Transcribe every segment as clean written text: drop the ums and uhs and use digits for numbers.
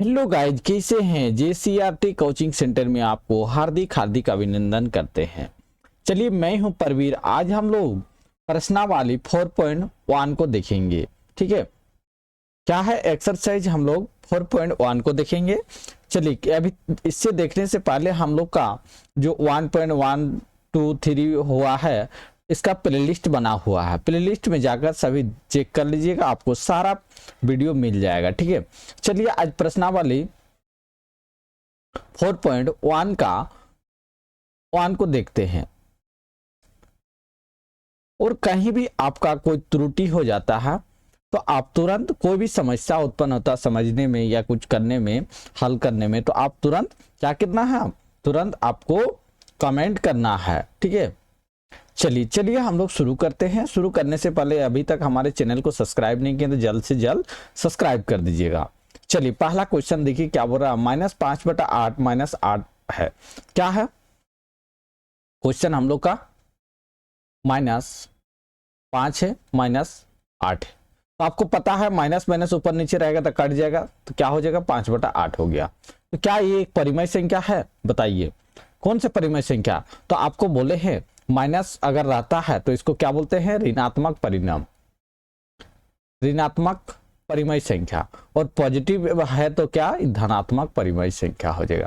Hello guys, कैसे हैं। JCERT coaching centre में आपको हार्दिक हार्दिक अभिनंदन करते हैं। चलिए, मैं हूं परवीर। आज हम लोग प्रश्नावली 4.1 को देखेंगे। ठीक है, क्या है एक्सरसाइज, हम लोग 4.1 को देखेंगे। चलिए, अभी इससे देखने से पहले हम लोग का जो 1.123 हुआ है, इसका प्लेलिस्ट बना हुआ है। प्लेलिस्ट में जाकर सभी चेक कर लीजिएगा, आपको सारा वीडियो मिल जाएगा। ठीक है, चलिए आज प्रश्नावली 4.1 का 1 को देखते हैं। और कहीं भी आपका कोई त्रुटि हो जाता है तो आप तुरंत, कोई भी समस्या उत्पन्न होता समझने में या कुछ करने में, हल करने में, तो आप तुरंत क्या करना है, तुरंत आपको कमेंट करना है। ठीक है, चलिए चलिए हम लोग शुरू करते हैं। शुरू करने से पहले अभी तक हमारे चैनल को सब्सक्राइब नहीं किया तो जल्द से जल्द सब्सक्राइब कर दीजिएगा। चलिए, पहला क्वेश्चन देखिए क्या बोल रहा है। -5/8 -8 है। क्या है क्वेश्चन हम लोग का? -5 है, -8 है। तो आपको पता है माइनस माइनस ऊपर नीचे रहेगा तो कट जाएगा, तो क्या हो जाएगा, 5/8 हो गया। तो क्या ये एक परिमेय संख्या है? बताइए कौन से परिमेय संख्या। तो आपको बोले हैं माइनस अगर रहता है तो इसको क्या बोलते हैं, ऋणात्मक परिणाम, ऋणात्मक परिमेय संख्या। और पॉजिटिव है तो क्या, धनात्मक परिमेय संख्या हो जाएगा।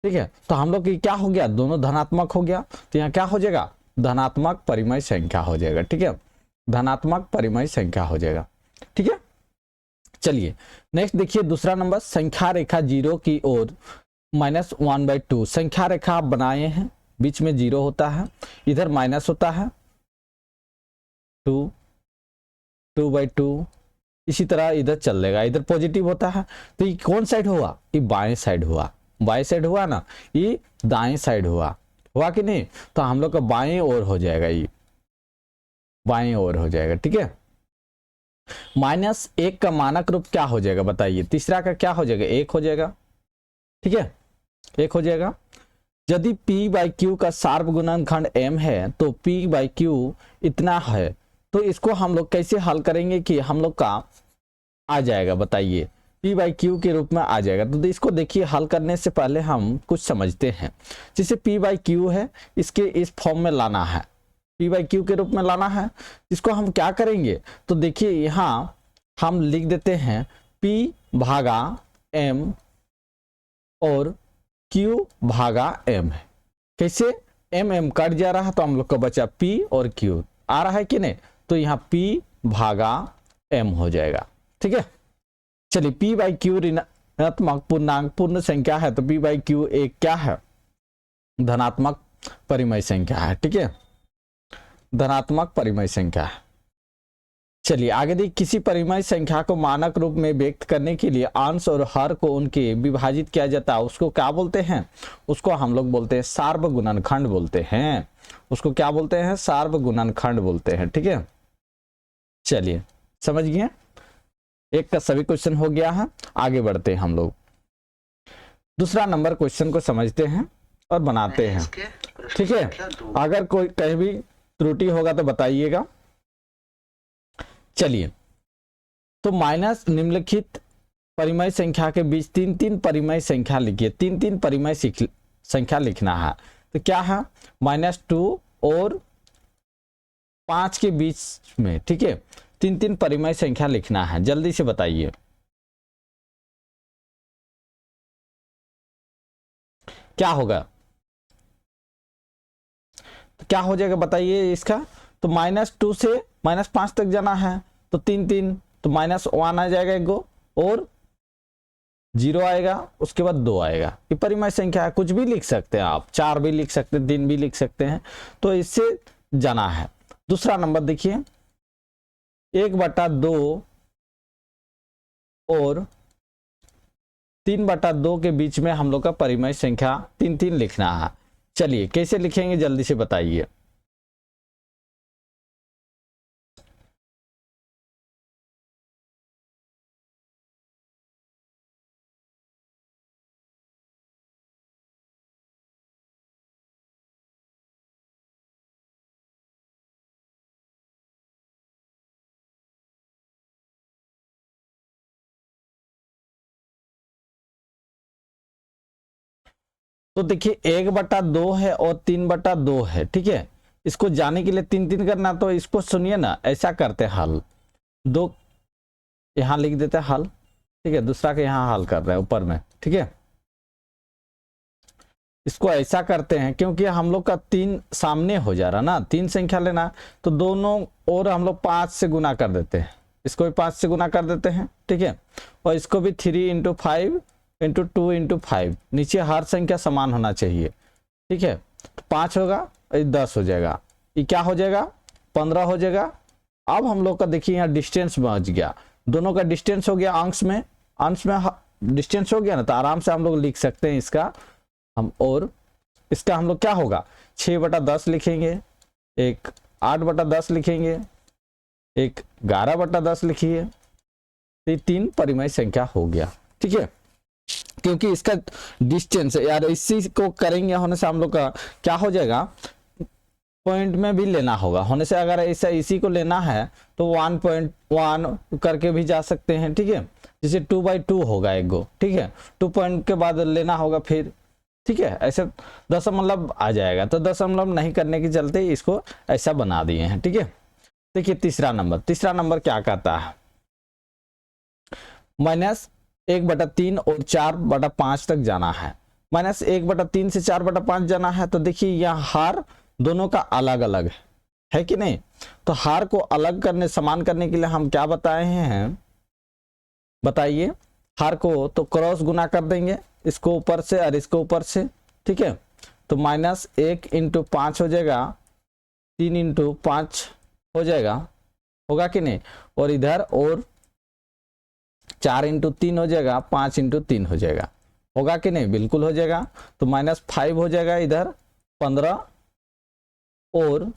ठीक है, तो हम लोग की क्या हो गया, दोनों धनात्मक हो गया, तो यहाँ क्या हो जाएगा, धनात्मक परिमेय संख्या हो जाएगा। ठीक है, धनात्मक परिमेय संख्या हो जाएगा। ठीक है, चलिए नेक्स्ट देखिए दूसरा नंबर। संख्या रेखा 0 की ओर -1/2। संख्या रेखा आप बनाए हैं, बीच में 0 होता है, इधर माइनस होता है 2, 2/2, इसी तरह इधर चलेगा, इधर पॉजिटिव होता है। तो ये कौन साइड हुआ, ये बाएं साइड हुआ, बाएं साइड हुआ ना, ये दाएं साइड हुआ, हुआ कि नहीं। तो हम लोग का बाएं ओर हो जाएगा, ये बाएं ओर हो जाएगा। ठीक है, -1 का मानक रूप क्या हो जाएगा बताइए, तीसरा का क्या हो जाएगा, 1 हो जाएगा। ठीक है, 1 हो जाएगा। यदि P/Q का शार्प गुणनखंड m है तो P/Q इतना है, तो इसको हम लोग कैसे हल करेंगे कि हम लोग का आ जाएगा, बताइए P/Q के रूप में आ जाएगा। तो इसको देखिए, हल करने से पहले हम कुछ समझते हैं। जैसे P/Q है, इसके इस फॉर्म में लाना है, P/Q के रूप में लाना है। इसको हम क्या करेंगे, तो देखिए यहाँ हम लिख देते हैं P/m और Q/m है। कैसे, m कट जा रहा है तो हम लोग का बचा P और Q आ रहा है कि नहीं, तो यहाँ P/m हो जाएगा। ठीक है, चलिए P/Q ऋणात्मक पूर्णांक पूर्ण संख्या है, तो P/Q एक क्या है, धनात्मक परिमेय संख्या है। ठीक है, धनात्मक परिमेय संख्या है। चलिए आगे देखिए, किसी परिमेय संख्या को मानक रूप में व्यक्त करने के लिए अंश और हर को उनके विभाजित किया जाता है, उसको क्या बोलते हैं, उसको हम लोग बोलते हैं सार्व गुणनखंड बोलते हैं। उसको क्या बोलते हैं, सार्व गुणनखंड बोलते हैं। ठीक है, चलिए समझ गए, एक का सभी क्वेश्चन हो गया है। आगे बढ़ते हैं हम लोग, दूसरा नंबर क्वेश्चन को समझते हैं और बनाते हैं। ठीक है, अगर कोई कहीं भी त्रुटि होगा तो बताइएगा। चलिए, तो माइनस निम्नलिखित परिमेय संख्या के बीच 3-3 परिमेय संख्या लिखिए, 3-3 परिमेय संख्या लिखना है। तो क्या है, -2 और 5 के बीच में। ठीक है, 3-3 परिमेय संख्या लिखना है, जल्दी से बताइए क्या होगा, तो क्या हो जाएगा बताइए इसका। तो -2 से -5 तक जाना है, तो 3-3, तो -1 आ जाएगा एक गो, और 0 आएगा, उसके बाद 2 आएगा। ये परिमेय संख्या है, कुछ भी लिख सकते हैं आप, 4 भी लिख सकते हैं, 3 भी लिख सकते हैं, तो इससे जाना है। दूसरा नंबर देखिए, 1/2 और 3/2 के बीच में हम लोग का परिमेय संख्या 3-3 लिखना है। चलिए कैसे लिखेंगे जल्दी से बताइए। तो देखिए 1/2 है और 3/2 है, ठीक है। इसको जाने के लिए 3 करना, तो इसको सुनिए ना, ऐसा करते हैं हल, दो यहां लिख देते हैं हल, ठीक है, दूसरा के यहां हल कर रहे हैं ऊपर में, ठीक है। इसको ऐसा करते हैं क्योंकि हम लोग का 3 सामने हो जा रहा ना, 3 संख्या लेना, तो दोनों और हम लोग 5 से गुना कर देते हैं, इसको भी 5 से गुना कर देते हैं, ठीक है। और इसको भी 3 × 5 × 2 × 5, नीचे हर संख्या समान होना चाहिए, ठीक है। तो 5 होगा, 10 हो जाएगा, ये क्या हो जाएगा, 15 हो जाएगा। अब हम लोग का देखिए यहाँ डिस्टेंस पहुंच गया, दोनों का डिस्टेंस हो गया, अंश में डिस्टेंस हो गया ना, तो आराम से हम लोग लिख सकते हैं इसका हम। और इसका हम लोग क्या होगा, 6/10 लिखेंगे, एक 8/10 लिखेंगे, एक 11/10 लिखिए, ये 3 परिमेय संख्या हो गया, ठीक है। क्योंकि इसका डिस्टेंस यार इसी को करेंगे होने से हम लोग का क्या हो जाएगा, पॉइंट में भी लेना होगा होने से, अगर ऐसा इसी को लेना है तो 1.1 करके भी जा सकते हैं, ठीक है। जैसे 2/2 होगा एक गो, ठीक है, 2 पॉइंट के बाद लेना होगा फिर, ठीक है। ऐसे दशमलव आ जाएगा, तो दशमलव नहीं करने के चलते इसको ऐसा बना दिए हैं, ठीक है। देखिए तीसरा नंबर क्या कहता है, -1/3 और 4/5 तक जाना है। -1/3 से 4/5 जाना है, तो देखिए यहाँ हार दोनों का अलग अलग है कि नहीं। तो हार को अलग करने, समान करने के लिए हम क्या बताए हैं, बताइए। हार को तो क्रॉस गुना कर देंगे, इसको ऊपर से और इसको ऊपर से, ठीक है। तो -1 × 5 हो जाएगा, 3 × 5 हो जाएगा, होगा कि नहीं। और इधर और 4 × 3 हो जाएगा, 5 × 3 हो जाएगा, होगा कि नहीं, बिल्कुल हो जाएगा। तो -5 हो जाएगा, इधर 15 और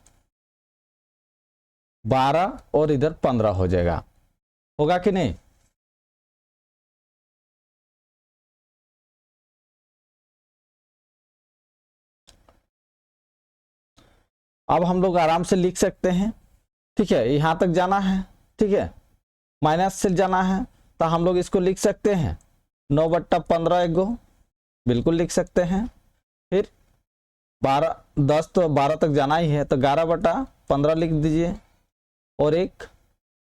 12 और इधर 15 हो जाएगा, होगा कि नहीं। अब हम लोग आराम से लिख सकते हैं, ठीक है। यहां तक जाना है, ठीक है, माइनस से जाना है, तो हम लोग इसको लिख सकते हैं 9/15 एक गो, बिल्कुल लिख सकते हैं। फिर 10 तो 12 तक जाना ही है, तो 11/15 लिख दीजिए, और एक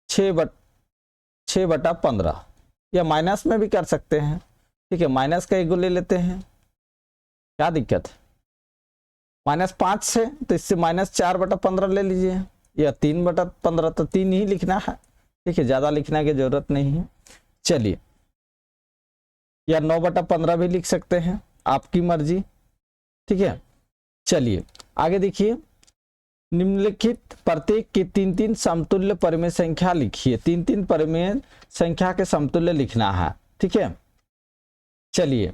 6/15, या माइनस में भी कर सकते हैं, ठीक है। माइनस का एक गो ले लेते हैं, क्या दिक्कत है, -5 से, तो इससे -4/15 ले लीजिए, या 3/15, तो 3 ही लिखना है, ठीक है, ज्यादा लिखने की जरूरत नहीं है। चलिए, या 9/15 भी लिख सकते हैं, आपकी मर्जी, ठीक है। चलिए आगे देखिए, निम्नलिखित प्रत्येक की 3 समतुल्य परिमेय संख्या लिखिए, 3 परिमेय संख्या के समतुल्य लिखना है, ठीक है। चलिए,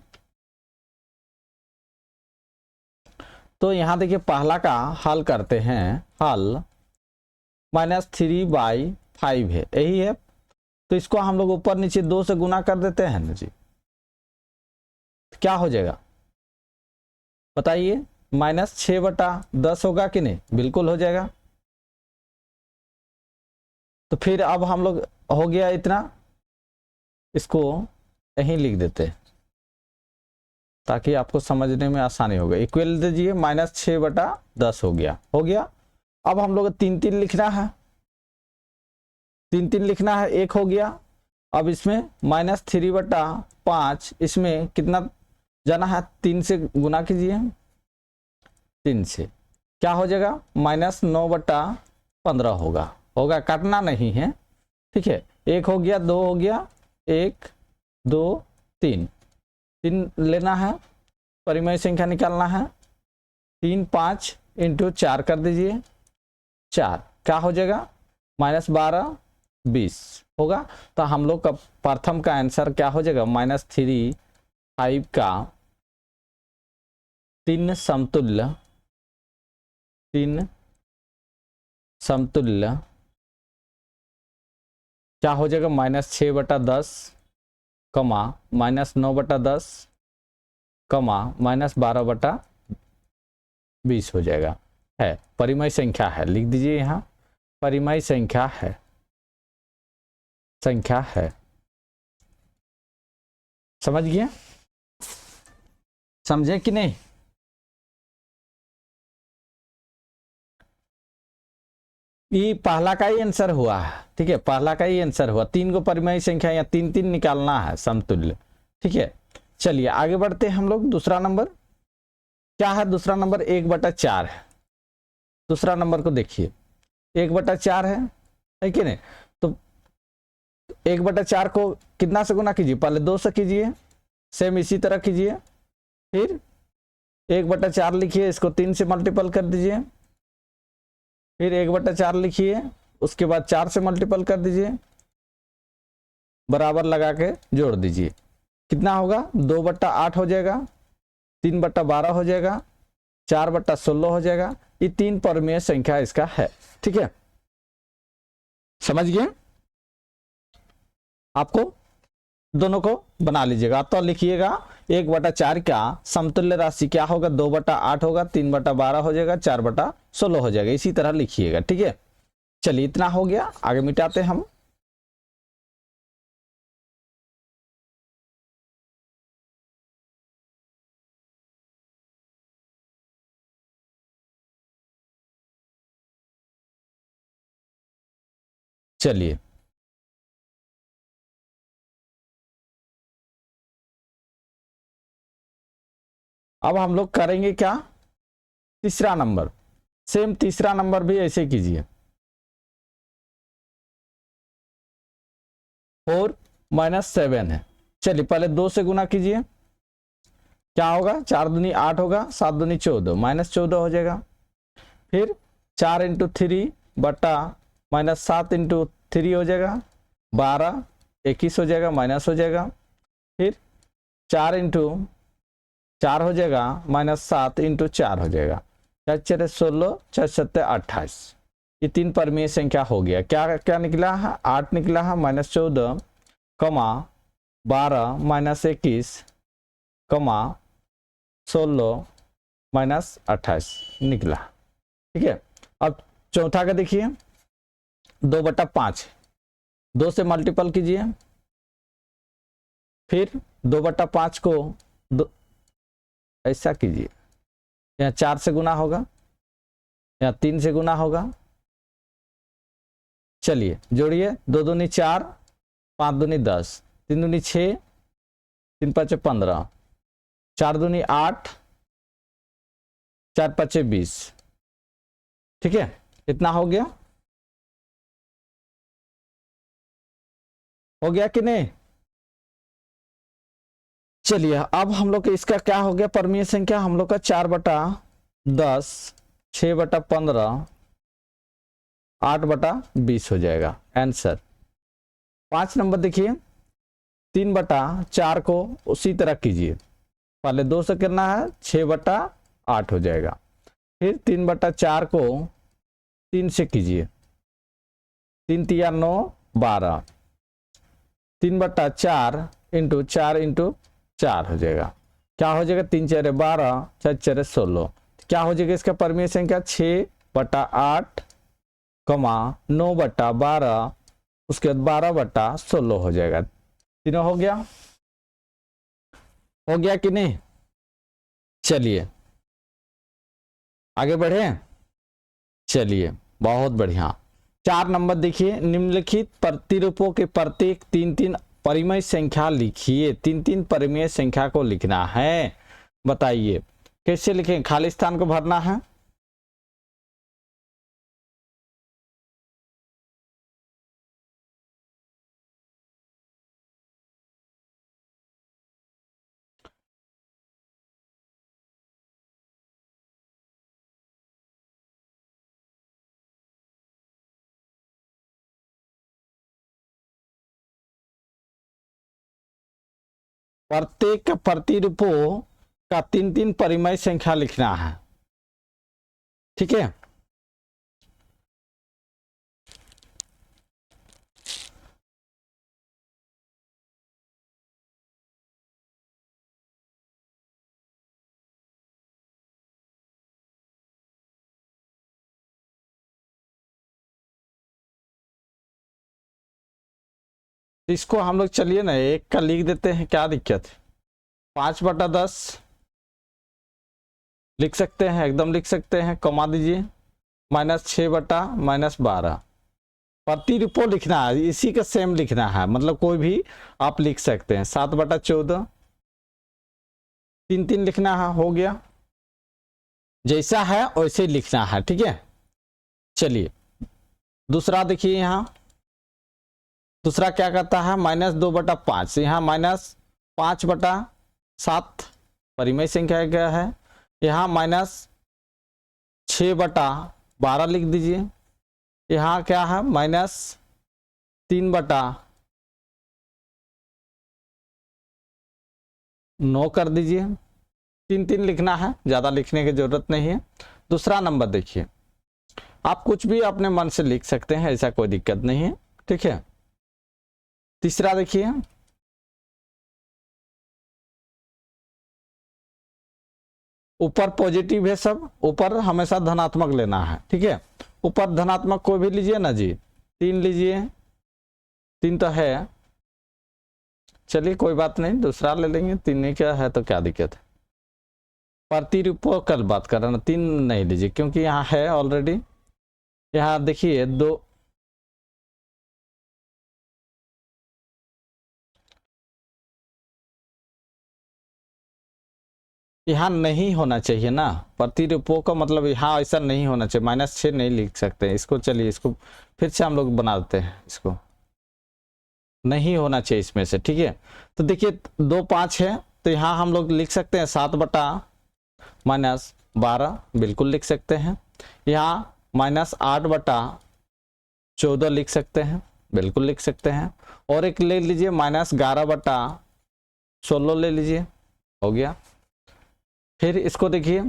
तो यहां देखिए पहला का हल करते हैं, हल -3/5 है, यही है। तो इसको हम लोग ऊपर नीचे 2 से गुना कर देते हैं ना जी, क्या हो जाएगा बताइए, -6/10 होगा कि नहीं, बिल्कुल हो जाएगा। तो फिर अब हम लोग हो गया इतना, इसको यहीं लिख देते हैं ताकि आपको समझने में आसानी होगा। इक्वल दीजिए, -6/10 हो गया। अब हम लोग 3 लिखना है, 3 लिखना है, एक हो गया। अब इसमें -3/5, इसमें कितना जाना है, 3 से गुना कीजिए, 3 से क्या हो जाएगा, -9/15 होगा, काटना नहीं है, ठीक है। एक हो गया, 2 हो गया, 1 2 3 लेना है, परिमेय संख्या निकालना है, 3 5 × 4 कर दीजिए, 4 क्या हो जाएगा, -12 20 होगा। तो हम लोग का प्रथम का आंसर क्या हो जाएगा, -3/5 का 3 समतुल्य क्या हो जाएगा, -6/10, -9/10, -12/20 हो जाएगा, है परिमेय संख्या है, लिख दीजिए यहाँ परिमेय संख्या है, समझ गया, समझे कि नहीं। ये पहला का ही आंसर हुआ है, ठीक है, पहला का ही आंसर हुआ। 3 को परिमेय संख्या या 3 3 निकालना है समतुल्य, ठीक है। चलिए आगे बढ़ते हैं हम लोग। दूसरा नंबर क्या है? दूसरा नंबर 1/4 है। दूसरा नंबर को देखिए 1/4 है कि नहीं? तो 1/4 को कितना से गुना कीजिए? पहले 2 से कीजिए, सेम इसी तरह कीजिए, फिर 1/4 लिखिए, इसको 3 से मल्टीपल कर दीजिए, फिर 1/4 लिखिए, उसके बाद 4 से मल्टीपल कर दीजिए, बराबर लगा के जोड़ दीजिए। कितना होगा? 2/8 हो जाएगा, 3/12 हो जाएगा, 4/16 हो जाएगा। ये 3 परिमेय संख्या इसका है, ठीक है, समझ गए? आपको दोनों को बना लीजिएगा। तो लिखिएगा 1/4 का समतुल्य राशि क्या होगा? 2/8 होगा, 3/12 हो जाएगा, 4/16 हो जाएगा। इसी तरह लिखिएगा, ठीक है। चलिए इतना हो गया, आगे मिटाते हम। चलिए अब हम लोग करेंगे क्या? तीसरा नंबर। सेम तीसरा नंबर भी ऐसे कीजिए। 4 - 7 है। चलिए पहले 2 से गुना कीजिए, क्या होगा? 4 दूनी 8 होगा, 7 दूनी 14, -14 हो जाएगा। फिर 4 × 3 बटा -7 × 3 हो जाएगा, 12, 21 हो जाएगा, माइनस हो जाएगा। फिर 4 × 4 हो जाएगा, -7 × 4 हो जाएगा, 4 × 4 16, 4 × 7 28। ये 3 परिमेय संख्या हो गया। क्या क्या निकला है? 8 निकला है, -14, 12 -21, 16 -28 निकला, ठीक है। अब चौथा का देखिए 2/5, 2 से मल्टीपल कीजिए, फिर 2/5 को ऐसा कीजिए, यहाँ 4 से गुना होगा, यहाँ 3 से गुना होगा। चलिए जोड़िए, 2 दूनी 4, 5 दूनी 10, 3 दूनी 6, 3 × 5 = 15, 4 दूनी 8, 4 × 5 = 20, ठीक है। इतना हो गया, हो गया कि नहीं? चलिए अब हम लोग इसका क्या हो गया? परिमेय संख्या हम लोग का 4/10, 6/15, 8/20 हो जाएगा आंसर। 5 नंबर देखिए 3/4 को उसी तरह कीजिए, पहले 2 से करना है, 6/8 हो जाएगा। फिर 3/4 को 3 से कीजिए, 3 × 3 = 9, 12, 3/4 × 4 × 4 हो जाएगा। क्या हो जाएगा? 3 × 4 = 12, 4 × 4 = 16। क्या हो जाएगा इसका परिमेय संख्या? 6/8, 9/12, उसके बाद 12/16 हो जाएगा। तीनों हो गया, हो गया कि नहीं? चलिए आगे बढ़े। चलिए बहुत बढ़िया। 4 नंबर देखिए, निम्नलिखित प्रतिरूपों के प्रत्येक 3-3 परिमेय संख्या लिखिए। 3-3 परिमेय संख्या को लिखना है, बताइए कैसे लिखें? खाली स्थान को भरना है। प्रत्येक प्रतिरूपों का 3-3 परिमेय संख्या लिखना है, ठीक है। इसको हम लोग चलिए ना एक का लिख देते हैं, क्या दिक्कत है? 5/10 लिख सकते हैं, एकदम लिख सकते हैं, कमा दीजिए, -6/-12 प्रतिरूपों लिखना है, इसी का सेम लिखना है, मतलब कोई भी आप लिख सकते हैं। 7/14 3 लिखना है, हो गया, जैसा है वैसे ही लिखना है, ठीक है। चलिए दूसरा देखिए, यहाँ दूसरा क्या करता है, -2/5, यहाँ -5/7 परिमेय संख्या क्या है, यहाँ -6/12 लिख दीजिए, यहाँ क्या है -3/9 कर दीजिए। 3 लिखना है, ज़्यादा लिखने की जरूरत नहीं है। दूसरा नंबर देखिए, आप कुछ भी अपने मन से लिख सकते हैं, ऐसा कोई दिक्कत नहीं है, ठीक है। तीसरा देखिए, ऊपर पॉजिटिव है सब, ऊपर हमेशा धनात्मक लेना है, ठीक है। ऊपर धनात्मक कोई भी लीजिए ना जी, 3 लीजिए, 3 तो है, चलिए कोई बात नहीं, दूसरा ले लेंगे, 3 नहीं क्या है तो क्या दिक्कत है। प्रतिरूपों कल बात कर रहे ना, 3 नहीं लीजिए क्योंकि यहाँ है ऑलरेडी। यहाँ देखिए 2, यहाँ नहीं होना चाहिए ना, प्रतिरूपों का मतलब यहाँ ऐसा नहीं होना चाहिए, -6 नहीं लिख सकते इसको। चलिए इसको फिर से हम लोग बना देते हैं, इसको नहीं होना चाहिए इसमें से, ठीक है। तो देखिए 2 5 है, तो यहाँ हम लोग लिख सकते हैं 7/-12 बिल्कुल लिख सकते हैं। यहाँ -8/14 लिख सकते हैं, बिल्कुल लिख सकते हैं। और एक ले लीजिए -11/16 ले लीजिए, हो गया। फिर इसको देखिए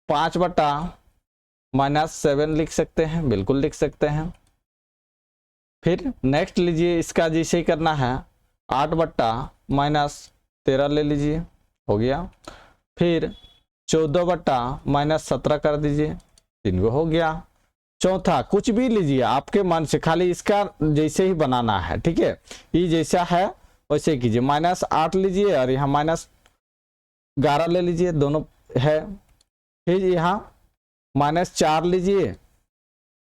5/-7 लिख सकते हैं, बिल्कुल लिख सकते हैं। फिर नेक्स्ट लीजिए, इसका जैसे ही करना है 8/-13 ले लीजिए, हो गया। फिर 14/-17 कर दीजिए, 3 हो गया। चौथा कुछ भी लीजिए आपके मन से, खाली इसका जैसे ही बनाना है, ठीक है। ये जैसा है वैसे कीजिए, -8 लीजिए और यहाँ -11 ले लीजिए, दोनों है। फिर यहाँ -4 लीजिए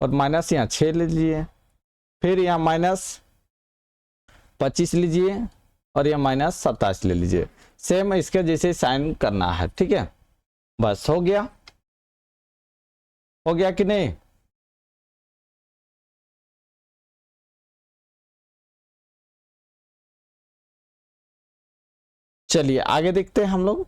और माइनस यहाँ 6 लीजिए। फिर यहाँ -25 लीजिए और यहाँ -27 ले लीजिए, सेम इसके जैसे साइन करना है, ठीक है। बस हो गया, हो गया कि नहीं। चलिए आगे देखते हैं हम लोग।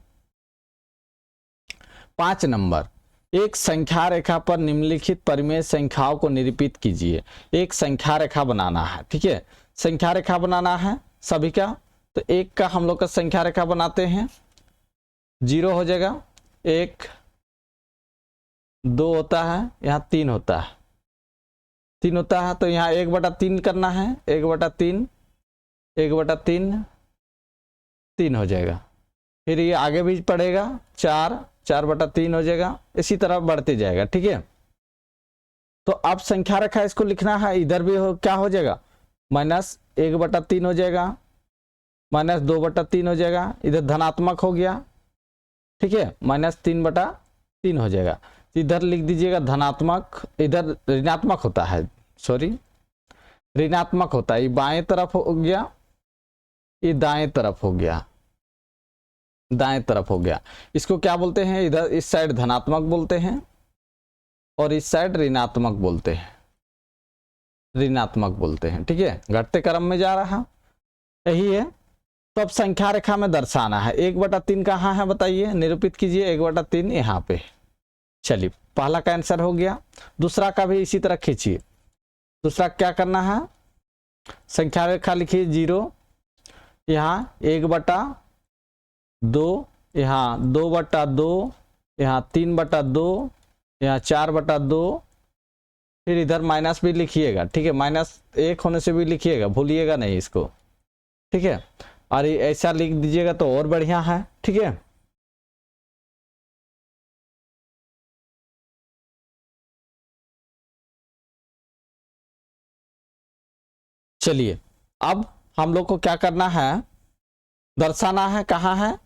5 नंबर, एक संख्या रेखा पर निम्नलिखित परिमेय संख्याओं को निरूपित कीजिए। एक संख्या रेखा बनाना है, ठीक है, संख्या रेखा बनाना है सभी का। तो एक का हम लोग का संख्या रेखा बनाते हैं, 0 हो जाएगा, 1 2 होता है, यहाँ 3 होता है, 3 होता है, तो यहाँ 1/3 करना है, 1/3 1/3 3 हो जाएगा। फिर ये आगे भी पड़ेगा, 4/3 हो जाएगा, इसी तरह बढ़ते जाएगा, ठीक है। तो अब संख्या रेखा इसको लिखना है, इधर भी क्या हो जाएगा, -1/3 हो जाएगा, -2/3 हो जाएगा, इधर धनात्मक हो गया, ठीक है, -3/3 हो जाएगा। इधर लिख दीजिएगा धनात्मक, इधर ऋणात्मक होता है, सॉरी ऋणात्मक होता है, ये बाएं तरफ हो गया, ये दाएं तरफ हो गया, दाएं तरफ हो गया। इसको क्या बोलते हैं, इधर इस साइड धनात्मक बोलते हैं और इस साइड ऋणात्मक बोलते हैं, ऋणात्मक बोलते हैं, ठीक है। घटते क्रम में जा रहा, यही है। तो अब संख्या रेखा में दर्शाना है। 1/3 कहाँ है बताइए, निरूपित कीजिए, 1/3 यहाँ पे। चलिए पहला का आंसर हो गया। दूसरा का भी इसी तरह खींचिए। दूसरा क्या करना है, संख्या रेखा लिखिए 0, यहाँ 1/2, यहाँ 2/2, यहाँ 3/2, यहाँ 4/2। फिर इधर माइनस भी लिखिएगा, ठीक है, -1 होने से भी लिखिएगा, भूलिएगा नहीं इसको, ठीक है। और ऐसा लिख दीजिएगा तो और बढ़िया है, ठीक है। चलिए अब हम लोग को क्या करना है, दर्शाना है, कहाँ है,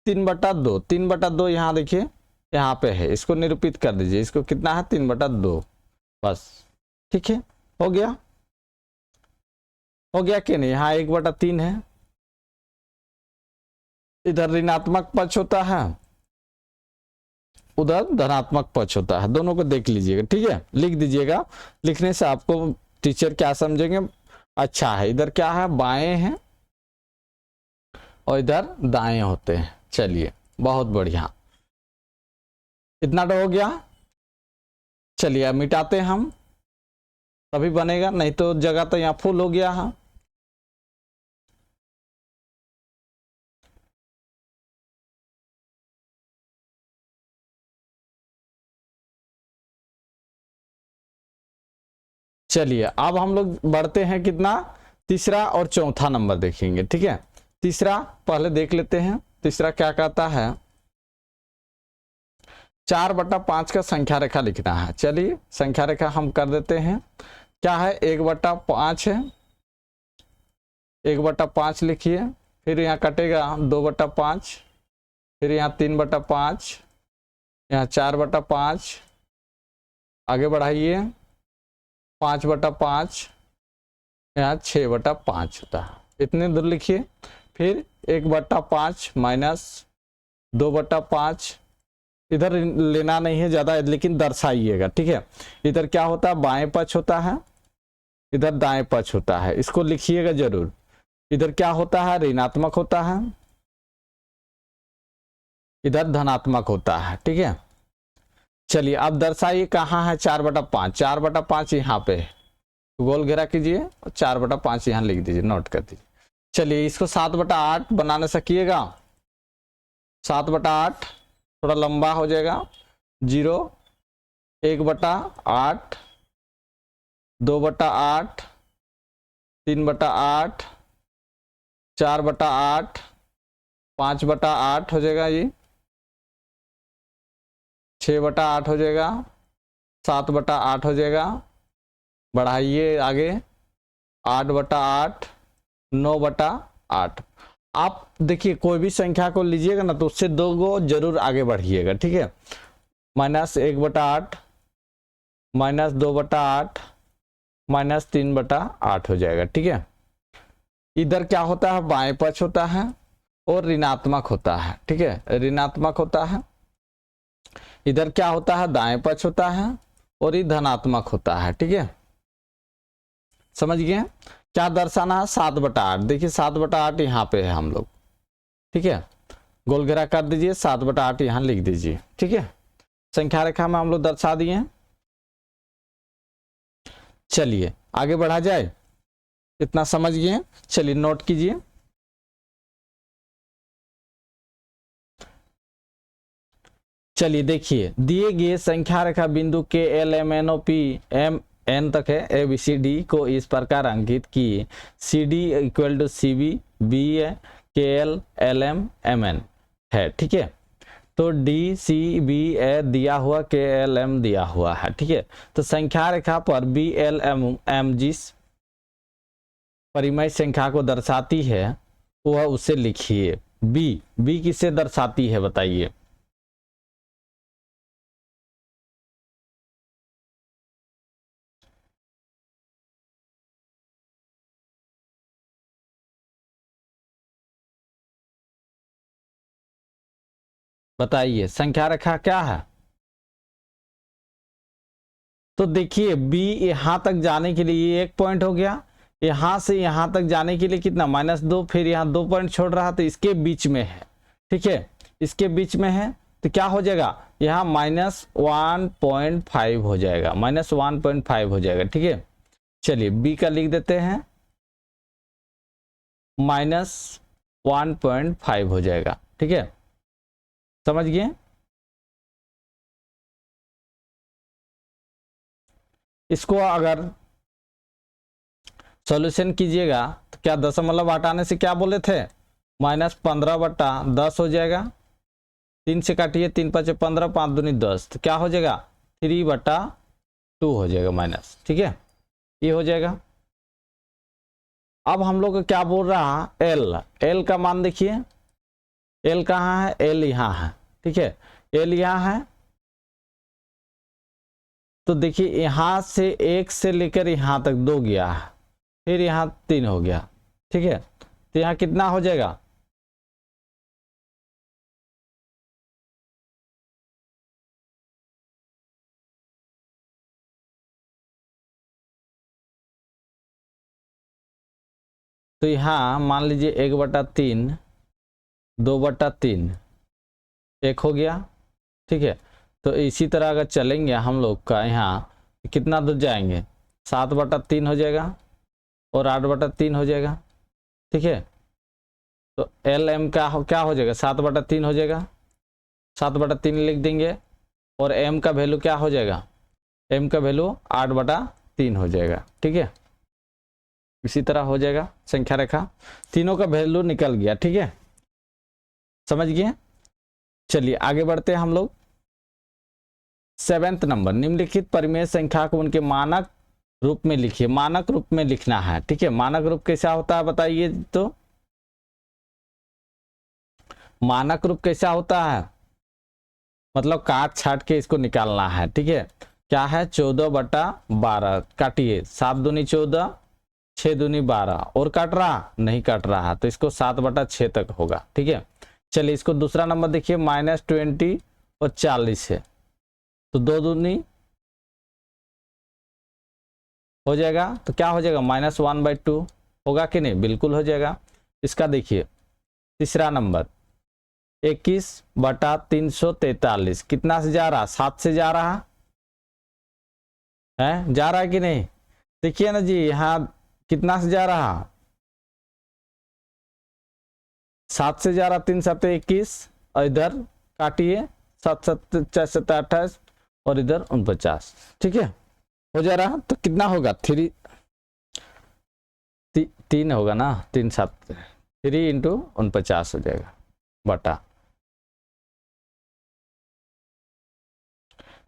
3/2, 3/2 यहाँ देखिए, यहाँ पे है, इसको निरूपित कर दीजिए। इसको कितना है 3/2, बस ठीक है, हो गया, हो गया कि नहीं। यहाँ 1/3 है, इधर ऋणात्मक पक्ष होता है, उधर धनात्मक पक्ष होता है, दोनों को देख लीजिएगा, ठीक है, लिख दीजिएगा। लिखने से आपको टीचर क्या समझेंगे, अच्छा है, इधर क्या है बाएं हैं और इधर दाएं होते हैं। चलिए बहुत बढ़िया, इतना तो हो गया। चलिए अब मिटाते हैं हम, तभी बनेगा, नहीं तो जगह तो यहाँ फुल हो गया है। चलिए अब हम लोग बढ़ते हैं, कितना, तीसरा और चौथा नंबर देखेंगे, ठीक है। तीसरा पहले देख लेते हैं, तीसरा क्या कहता है, 4/5 का संख्या रेखा लिखना है। चलिए संख्या रेखा हम कर देते हैं, क्या है 1/5 है, 1/5 लिखिए, फिर यहाँ कटेगा 2/5, फिर यहाँ 3/5, यहाँ 4/5, आगे बढ़ाइए 5/5, यहाँ 6/5 होता है, इतने दूर लिखिए। फिर 1/5 माइनस 2/5, इधर लेना नहीं है ज्यादा, लेकिन दर्शाइएगा, ठीक है। इधर क्या होता है बाएं पक्ष होता है, इधर दाएं पक्ष होता है, इसको लिखिएगा जरूर। इधर क्या होता है ऋणात्मक होता है, इधर धनात्मक होता है, ठीक है। चलिए अब दर्शाइए कहाँ है 4/5, 4/5 यहाँ पे है, गोल घेरा कीजिए और 4/5 यहाँ लिख दीजिए, नोट कर दीजिए। चलिए इसको 7/8 बनाने सकिएगा, 7/8 थोड़ा लंबा हो जाएगा, 0, 1/8, 2/8, 3/8, 4/8, 5/8 हो जाएगा, ये 6/8 हो जाएगा, 7/8 हो जाएगा, बढ़ाइए आगे 8/8, 9/8। आप देखिए कोई भी संख्या को लीजिएगा ना तो उससे 2 गो जरूर आगे बढ़िएगा, ठीक है। -1/8, -2/8, -3/8 हो जाएगा, ठीक है। इधर क्या होता है बाएं पक्ष होता है और ऋणात्मक होता है, ठीक है, ऋणात्मक होता है। इधर क्या होता है दाएं पक्ष होता है और ये धनात्मक होता है, ठीक है, समझ गए। क्या दर्शाना है 7/8, देखिए 7/8 यहाँ पे है हम लोग, ठीक है, गोल घेरा कर दीजिए, 7/8 यहाँ लिख दीजिए, ठीक है। संख्या रेखा में हम लोग दर्शा दिए। चलिए आगे बढ़ा जाए, इतना समझ गए, चलिए नोट कीजिए। चलिए देखिए दिए गए संख्या रेखा बिंदु K L M N O P M N तक है, ए बी सी डी को इस प्रकार अंकित किए, C D equal to C B, B है K L L M M N है, ठीक है। तो डी सी बी ए दिया हुआ, के एल एम दिया हुआ है, ठीक है। तो संख्या रेखा पर बी एल एम एम जिस परिमेय संख्या को दर्शाती है वह उसे लिखिए। बी किसे दर्शाती है बताइए, बताइए संख्या रेखा क्या है। तो देखिए बी यहां तक जाने के लिए ये 1 पॉइंट हो गया, यहां से यहां तक जाने के लिए कितना -2, फिर यहाँ 2 पॉइंट छोड़ रहा, तो इसके बीच में है, ठीक है, इसके बीच में है। तो क्या हो जाएगा यहाँ -1.5 हो जाएगा, -1.5 हो जाएगा, ठीक है। चलिए बी का लिख देते हैं -1.5 हो जाएगा, ठीक है, समझ गए। इसको अगर सॉल्यूशन कीजिएगा तो क्या दशमलव हटाने से क्या बोले थे -15/10 हो जाएगा, 3 से काटिए, 3 × 5 = 15, 5 दूनी 10, तो क्या हो जाएगा 3/2 हो जाएगा माइनस, ठीक है, ये हो जाएगा। अब हम लोग क्या बोल रहा है एल का मान देखिए, एल कहाँ है, एल यहाँ है, ठीक है। एल यहाँ है, तो देखिए यहां से 1 से लेकर यहां तक 2 गया है, फिर यहाँ 3 हो गया, ठीक है। तो यहाँ कितना हो जाएगा, तो यहाँ मान लीजिए 1/3, 2/3, 1 हो गया, ठीक है। तो इसी तरह अगर चलेंगे हम लोग का यहाँ कितना दूर जाएंगे, 7/3 हो जाएगा और 8/3 हो जाएगा, ठीक है। तो एल एम क्या हो जाएगा, 7/3 हो जाएगा, 7/3 लिख देंगे, और एम का वैल्यू क्या हो जाएगा, एम का वैल्यू 8/3 हो जाएगा, ठीक है। इसी तरह हो जाएगा संख्या रेखा, तीनों का वैल्यू निकल गया, ठीक है, समझ गए। चलिए आगे बढ़ते हैं हम लोग। 7वां नंबर, निम्नलिखित परिमेय संख्या को उनके मानक रूप में लिखिए। मानक रूप में लिखना है, ठीक है। मानक रूप कैसा होता है बताइए, तो मानक रूप कैसा होता है, मतलब काट छाट के इसको निकालना है, ठीक है। क्या है, 14/12, काटिए, 7 दूनी 14, 6 दूनी 12, और काट रहा नहीं, काट रहा है, तो इसको 7/6 तक होगा, ठीक है। चलिए इसको दूसरा नंबर देखिए, -20 और 40 है, तो 2 दूनी हो जाएगा, तो क्या हो जाएगा, -1/2 होगा कि नहीं, बिल्कुल हो जाएगा। इसका देखिए तीसरा नंबर 21/343, कितना से जा रहा, 7 से जा रहा है, जा रहा है कि नहीं, देखिए ना जी, यहाँ कितना से जा रहा, 7 से जा रहा, 3 7 21, और इधर काटिए, 7 7 4 7 28, और इधर 49, ठीक है, हो जा रहा। तो कितना होगा, 3 होगा ना, 3 7 3 × 49 हो जाएगा बटा।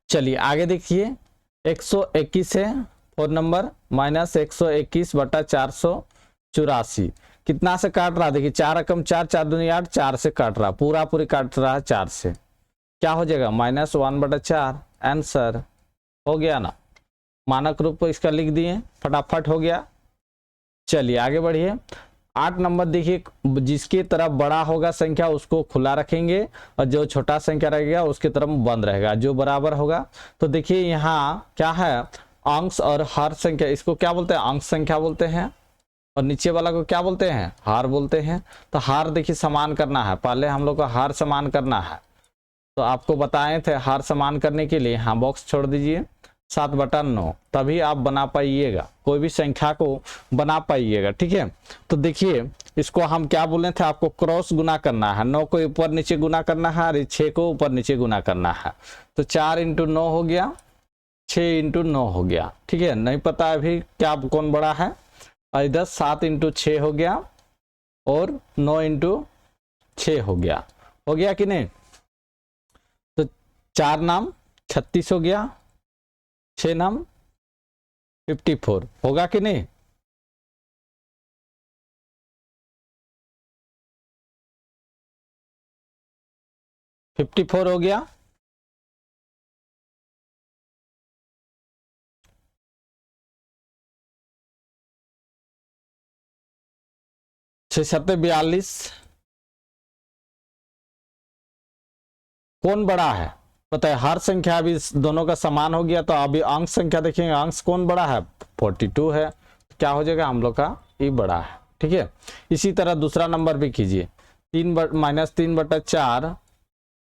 चलिए आगे देखिए, 121 है 4 नंबर, -121/484, कितना से काट रहा, देखिए 4 रकम 4, 4 दूनी 8, 4 से काट रहा, पूरा पूरी काट रहा है 4 से, क्या हो जाएगा, -1/4, आंसर हो गया ना। मानक रूप को इसका लिख दिए, फटाफट हो गया। चलिए आगे बढ़िए। 8 नंबर देखिए, जिसकी तरफ बड़ा होगा संख्या उसको खुला रखेंगे, और जो छोटा संख्या रहेगा उसकी तरफ बंद रहेगा, जो बराबर होगा। तो देखिए यहाँ क्या है, अंश और हर संख्या, इसको क्या बोलते हैं, अंश संख्या बोलते हैं, और नीचे वाला को क्या बोलते हैं, हार बोलते हैं। तो हार देखिए समान करना है, पहले हम लोग को हार समान करना है, तो आपको बताए थे हार समान करने के लिए यहाँ बॉक्स छोड़ दीजिए, 7/9, तभी आप बना पाइएगा, कोई भी संख्या को बना पाइएगा, ठीक है। तो देखिए इसको हम क्या बोले थे, आपको क्रॉस गुना करना है, 9 को ऊपर नीचे गुना करना है, और 6 को ऊपर नीचे गुना करना है। तो 4 × 9 हो गया, 6 × 9 हो गया, ठीक है। नहीं पता अभी क्या कौन बड़ा है, और इधर 7 × 6 हो गया, और 9 × 6 हो गया कि नहीं। तो 4 नाम 36 हो गया, 6 नाम 54 होगा कि नहीं। फिफ्टी 54 हो गया। छः 7 42, कौन बड़ा है बताइए, हर संख्या अभी दोनों का समान हो गया, तो अभी अंश संख्या देखेंगे, अंश कौन बड़ा है, 42 है, क्या हो जाएगा हम लोग का, ये बड़ा है, ठीक है। इसी तरह दूसरा नंबर भी कीजिए, -3/4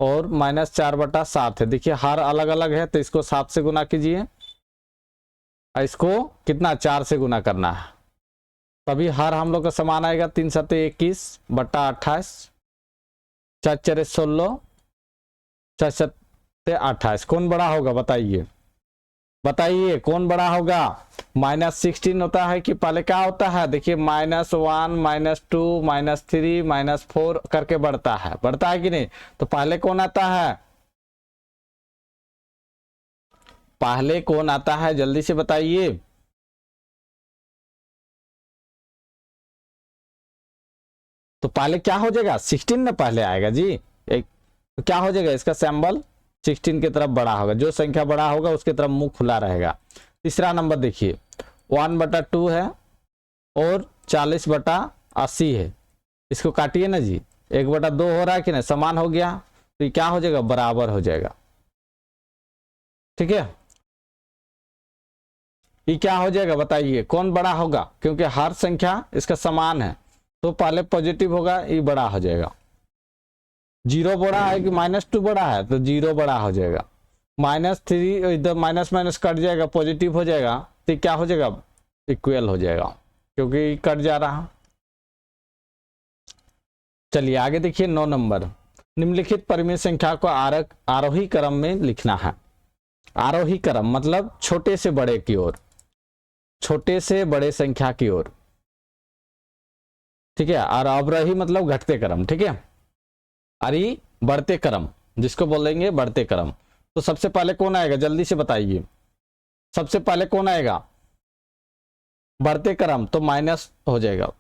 और -4/7 है, देखिए हर अलग अलग है, तो इसको 7 से गुना कीजिए, इसको कितना 4 से गुना करना है, तभी हर हम लोग का समान आएगा। 3 7 21/28, 4 4 16, 4 7 28, कौन बड़ा होगा बताइए, बताइए कौन बड़ा होगा। -16 होता है कि पहले क्या होता है, देखिए -1 -2 -3 -4 करके बढ़ता है कि नहीं। तो पहले कौन आता है, पहले कौन आता है, जल्दी से बताइए। तो पहले क्या हो जाएगा, 16 ना पहले आएगा जी, एक तो क्या हो जाएगा, इसका सिंबल 16 की तरफ बड़ा होगा, जो संख्या बड़ा होगा उसकी तरफ मुंह खुला रहेगा। तीसरा नंबर देखिए 1/2 है और 40/80 है, इसको काटिए ना जी, 1/2 हो रहा है कि नहीं, समान हो गया, तो ये क्या हो जाएगा, बराबर हो जाएगा। ठीक है, ये क्या हो जाएगा बताइए, कौन बड़ा होगा, क्योंकि हर संख्या इसका समान है, तो पहले पॉजिटिव होगा, ये बड़ा हो जाएगा। 0 बड़ा है कि -2 बड़ा है, तो 0 बड़ा हो जाएगा। -3 इधर माइनस माइनस कट जाएगा, पॉजिटिव हो जाएगा, तो क्या हो जाएगा, इक्वल हो जाएगा, क्योंकि कट जा रहा। चलिए आगे देखिए 9 नंबर, निम्नलिखित परिमेय संख्या को आरोही क्रम में लिखना है। आरोही क्रम मतलब छोटे से बड़े की ओर, छोटे से बड़े संख्या की ओर, ठीक है, और अवरोही मतलब घटते क्रम। ठीक है, अरे बढ़ते क्रम जिसको बोलेंगे बढ़ते क्रम। तो सबसे पहले कौन आएगा, जल्दी से बताइए, सबसे पहले कौन आएगा, बढ़ते क्रम, तो माइनस हो जाएगा,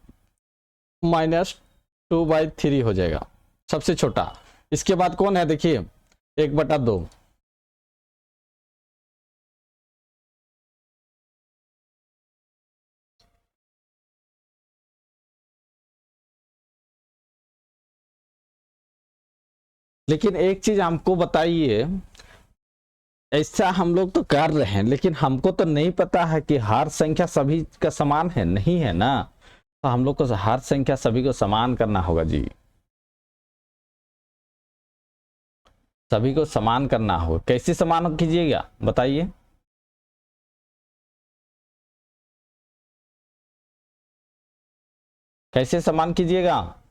-2/3 हो जाएगा सबसे छोटा। इसके बाद कौन है देखिए, 1/2, लेकिन एक चीज हमको बताइए, ऐसा हम लोग तो कर रहे हैं, लेकिन हमको तो नहीं पता है कि हर संख्या सभी का समान है, नहीं है ना, तो हम लोग को हर संख्या सभी को समान करना होगा जी, सभी को समान करना होगा। कैसे समान कीजिएगा बताइए, कैसे समान कीजिएगा,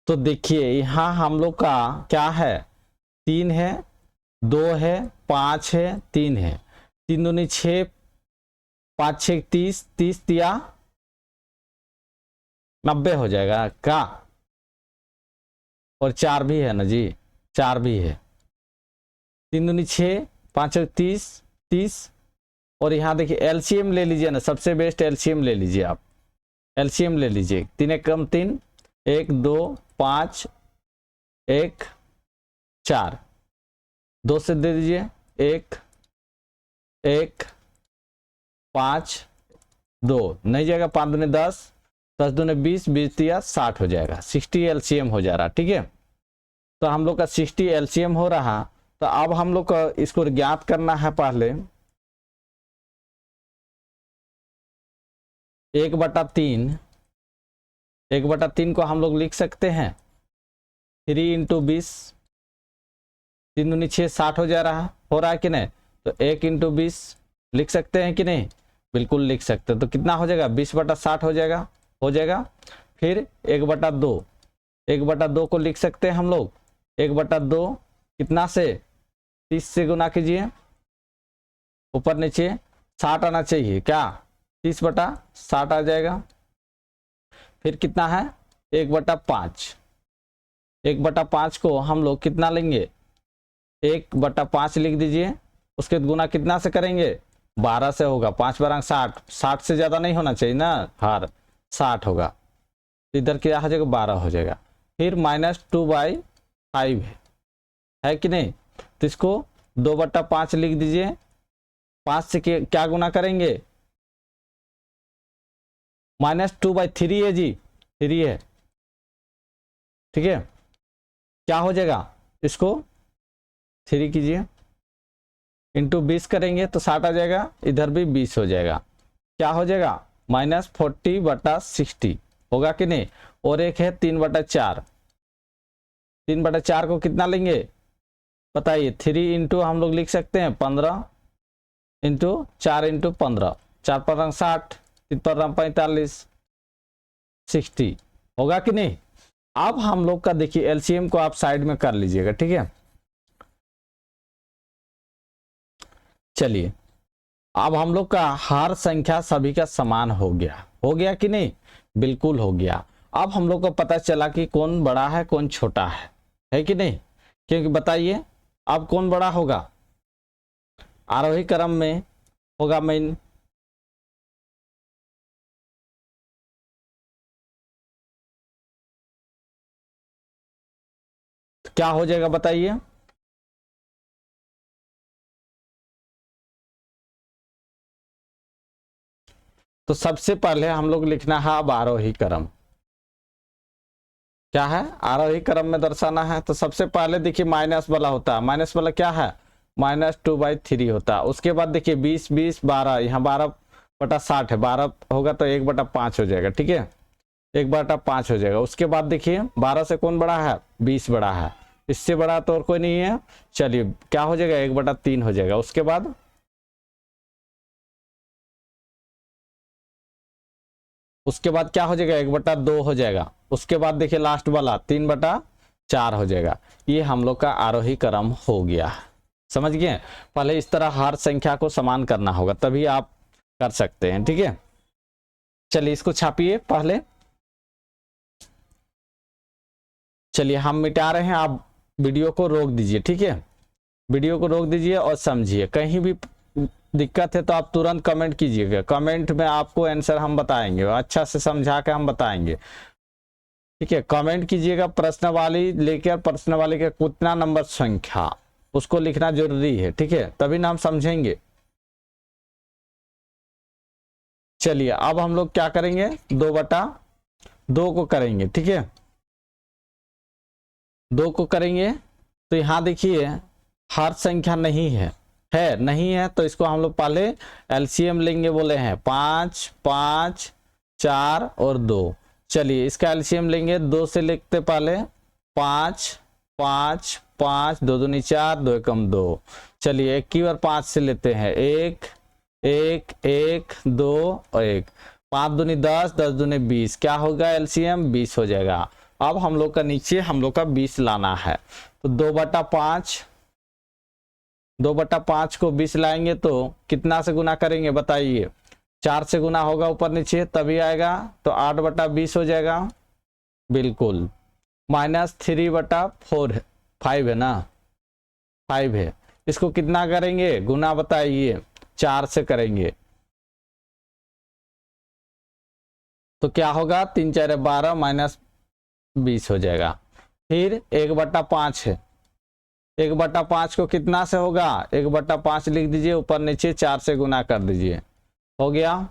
तो देखिए यहां हम लोग का क्या है, 3 है, 2 है, 5 है, 3 है, 3 दूनी 6, 5 6 30, 30 दिया 90 हो जाएगा का, और 4 भी है ना जी, 4 भी है, 3 दूनी 6, 5 30, 30, और यहाँ देखिए एलसीएम ले लीजिए ना, सबसे बेस्ट एलसीएम ले लीजिए आप, एलसीएम ले लीजिए, 3 एक कम 3, 1 2 5 1 4, 2 से दे दीजिए 1 1 5 2, नहीं जाएगा, 5 दूनी 10, 10 दूनी 20, 20 दिया 60 हो जाएगा, 60 एलसीएम हो जा रहा। ठीक है, तो हम लोग का 60 एलसीएम हो रहा, तो अब हम लोग को इसको ज्ञात करना है, पहले 1/3, 1/3 को हम लोग लिख सकते हैं 3 × 20, 3 दूनी 6, 60 हो रहा है कि नहीं, तो 1 × 20 लिख सकते हैं कि नहीं, बिल्कुल लिख सकते हैं। तो कितना हो जाएगा, 20/60 हो जाएगा। फिर 1/2, 1/2 को लिख सकते हैं हम लोग, 1/2 कितना से, 30 से गुना कीजिए, ऊपर नीचे 60 आना चाहिए, क्या 30/60 आ जाएगा। फिर कितना है 1/5, 1/5 को हम लोग कितना लेंगे, 1/5 लिख दीजिए, उसके गुना कितना से करेंगे, 12 से होगा, 5 12 60, 60 से ज्यादा नहीं होना चाहिए ना, हर 60 होगा, इधर क्या हो जाएगा, 12 हो जाएगा। फिर -2/5 है कि नहीं, तो इसको 2/5 लिख दीजिए, 5 से क्या गुना करेंगे, -2/3 है जी, 3 है। ठीक है, क्या हो जाएगा, इसको 3 कीजिए, इंटू 20 करेंगे तो 60 आ जाएगा, इधर भी 20 हो जाएगा, क्या हो जाएगा, -40/60 होगा कि नहीं। और एक है 3/4, 3/4 को कितना लेंगे बताइए, 3 इंटू हम लोग लिख सकते हैं 15, इंटू 4 इंटू 15, 4 पर 60, 3 पर 45, 60 होगा कि नहीं। अब हम लोग का देखिए एलसीएम को आप साइड में कर लीजिएगा, ठीक है। चलिए अब हम लोग का हर संख्या सभी का समान हो गया कि नहीं, बिल्कुल हो गया। अब हम लोग को पता चला कि कौन बड़ा है कौन छोटा है कि नहीं, क्योंकि बताइए अब कौन बड़ा होगा, आरोही क्रम में होगा मेन। क्या हो जाएगा बताइए। तो सबसे पहले हम लोग लिखना है अब आरोही क्रम। क्या है, आरोही क्रम में दर्शाना है। तो सबसे पहले देखिए माइनस वाला होता है, माइनस वाला क्या है, -2/3 होता है। उसके बाद देखिए 20 20 12, यहाँ 12/60 है, 12 होगा तो 1/5 हो जाएगा, ठीक है, 1/5 हो जाएगा। उसके बाद देखिए 12 से कौन बड़ा है, 20 बड़ा है, इससे बड़ा तो और कोई नहीं है। चलिए क्या हो जाएगा, 1/3 हो जाएगा। उसके बाद क्या हो जाएगा, 1/2 हो जाएगा। उसके बाद देखिए लास्ट वाला 3/4 हो जाएगा। ये हम लोग का आरोही क्रम हो गया। समझ गए। पहले इस तरह हर संख्या को समान करना होगा, तभी आप कर सकते हैं, ठीक है। चलिए इसको छापिए पहले। चलिए हम मिटा रहे हैं, आप वीडियो को रोक दीजिए, ठीक है, वीडियो को रोक दीजिए और समझिए। कहीं भी दिक्कत है तो आप तुरंत कमेंट कीजिएगा, कमेंट में आपको आंसर हम बताएंगे, अच्छा से समझा के हम बताएंगे, ठीक है। कमेंट कीजिएगा प्रश्नावली लेकर, प्रश्नावली का कितना नंबर संख्या उसको लिखना जरूरी है, ठीक है, तभी ना हम समझेंगे। चलिए अब हम लोग क्या करेंगे, 2/2 को करेंगे, ठीक है, 2 को करेंगे। तो यहां देखिए हर संख्या नहीं है, नहीं है, तो इसको हम लोग पहले एलसीएम लेंगे, बोले हैं 5 5 4 और 2। चलिए इसका एलसीएम लेंगे, 2 से लिखते पहले 5 5 5, 2 दूनी 4, 2 एकम 2। चलिए एक की बार 5 से लेते हैं, 1 1 1 2 और 1, 5 दूनी 10, 10 दूनी 20, क्या होगा एलसीएम 20 हो जाएगा। अब हम लोग का नीचे हम लोग का 20 लाना है, तो 2/5, 2/5 को 20 लाएंगे तो कितना से गुना करेंगे बताइए, 4 से गुना होगा ऊपर नीचे तभी आएगा, तो 8/20 हो जाएगा। बिल्कुल, -3/4 5 है ना, 5 है। इसको कितना करेंगे गुना बताइए, 4 से करेंगे तो क्या होगा, 3 4 12 -20 हो जाएगा। फिर 1/5 है, 1/5 को कितना से होगा, 1/5 लिख दीजिए, ऊपर नीचे 4 से गुना कर दीजिए, हो गया।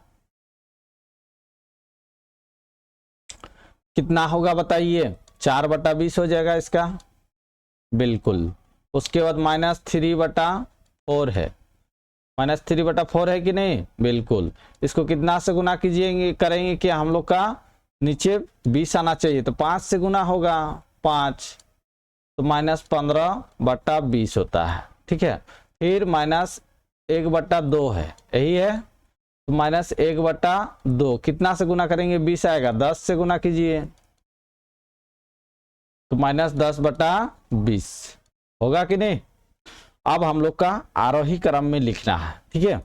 कितना होगा बताइए, 4/20 हो जाएगा इसका। बिल्कुल। उसके बाद -3/4 है, -3/4 है कि नहीं, बिल्कुल। इसको कितना से गुना कीजिएंगे करेंगे कि हम लोग का नीचे 20 आना चाहिए, तो 5 से गुना होगा 5, तो -15/20 होता है, ठीक है। फिर -1/2 है, यही है, तो -1/2 कितना से गुना करेंगे, 20 आएगा, 10 से गुना कीजिए, तो -10/20 होगा कि नहीं। अब हम लोग का आरोही क्रम में लिखना है, ठीक है।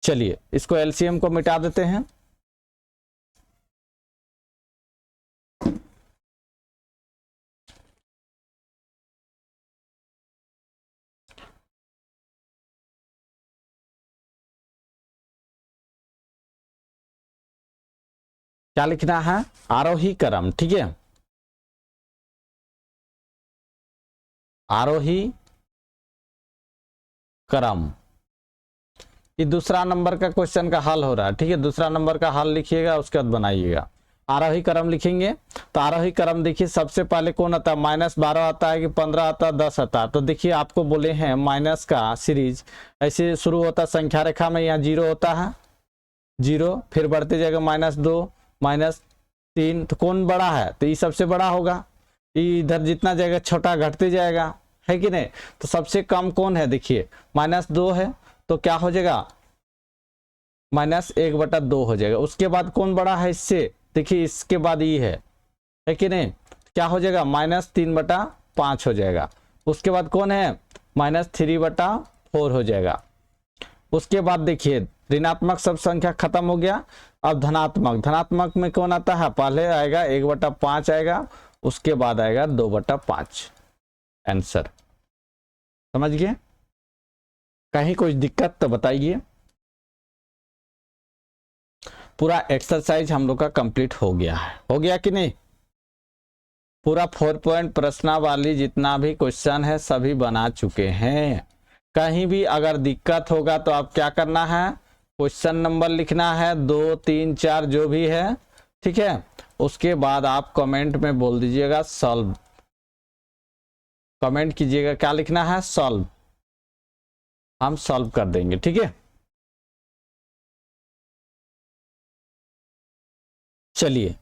चलिए इसको एलसीएम को मिटा देते हैं। क्या लिखना है, आरोही क्रम, ठीक है, आरोही क्रम। ये दूसरा नंबर का क्वेश्चन का हल हो रहा है, ठीक है, दूसरा नंबर का हल लिखिएगा, उसके बाद बनाइएगा। आरोही क्रम लिखेंगे, तो आरोही क्रम देखिए सबसे पहले कौन आता है, -12 आता है कि 15 आता है, 10 आता है। तो देखिए आपको बोले हैं माइनस का सीरीज ऐसे शुरू होता है, संख्या रेखा में यहाँ 0 होता है, 0, फिर बढ़ते जाएगा -2 -3, तो कौन बड़ा है, तो ये सबसे बड़ा होगा, इधर जितना जाएगा छोटा घटते जाएगा, है कि नहीं। तो सबसे कम कौन है, देखिए -2 है, तो क्या हो जाएगा, -1/2 हो जाएगा। उसके बाद कौन बड़ा है इससे, देखिए इसके बाद ये है कि नहीं, क्या हो जाएगा, -3/5 हो जाएगा। उसके बाद कौन है, -3/4 हो जाएगा। उसके बाद देखिए ऋणात्मक सब संख्या खत्म हो गया, अब धनात्मक, धनात्मक में कौन आता है, पहले आएगा 1/5 आएगा, उसके बाद आएगा 2/5, आंसर। समझ गए। कहीं कोई दिक्कत तो बताइए। पूरा एक्सरसाइज हम लोग का कंप्लीट हो गया है, हो गया कि नहीं? पूरा 4 पॉइंट प्रश्नावली जितना भी क्वेश्चन है सभी बना चुके हैं। कहीं भी अगर दिक्कत होगा तो आप क्या करना है, क्वेश्चन नंबर लिखना है 2 3 4 जो भी है, ठीक है। उसके बाद आप कमेंट में बोल दीजिएगा सॉल्व, कमेंट कीजिएगा क्या लिखना है, सॉल्व, हम सॉल्व कर देंगे, ठीक है। चलिए,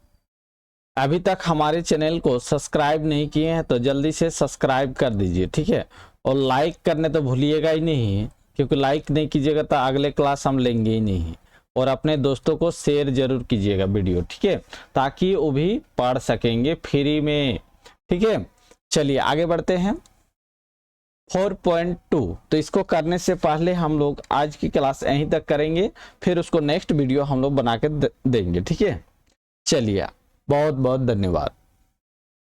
अभी तक हमारे चैनल को सब्सक्राइब नहीं किए हैं तो जल्दी से सब्सक्राइब कर दीजिए, ठीक है। और लाइक करने तो भूलिएगा ही नहीं, क्योंकि लाइक नहीं कीजिएगा तो अगले क्लास हम लेंगे ही नहीं। और अपने दोस्तों को शेयर जरूर कीजिएगा वीडियो, ठीक है, ताकि वो भी पढ़ सकेंगे फ्री में, ठीक है। चलिए आगे बढ़ते हैं। 4.2 तो इसको करने से पहले हम लोग आज की क्लास यहीं तक करेंगे, फिर उसको नेक्स्ट वीडियो हम लोग बना के देंगे, ठीक है। चलिए, बहुत बहुत धन्यवाद।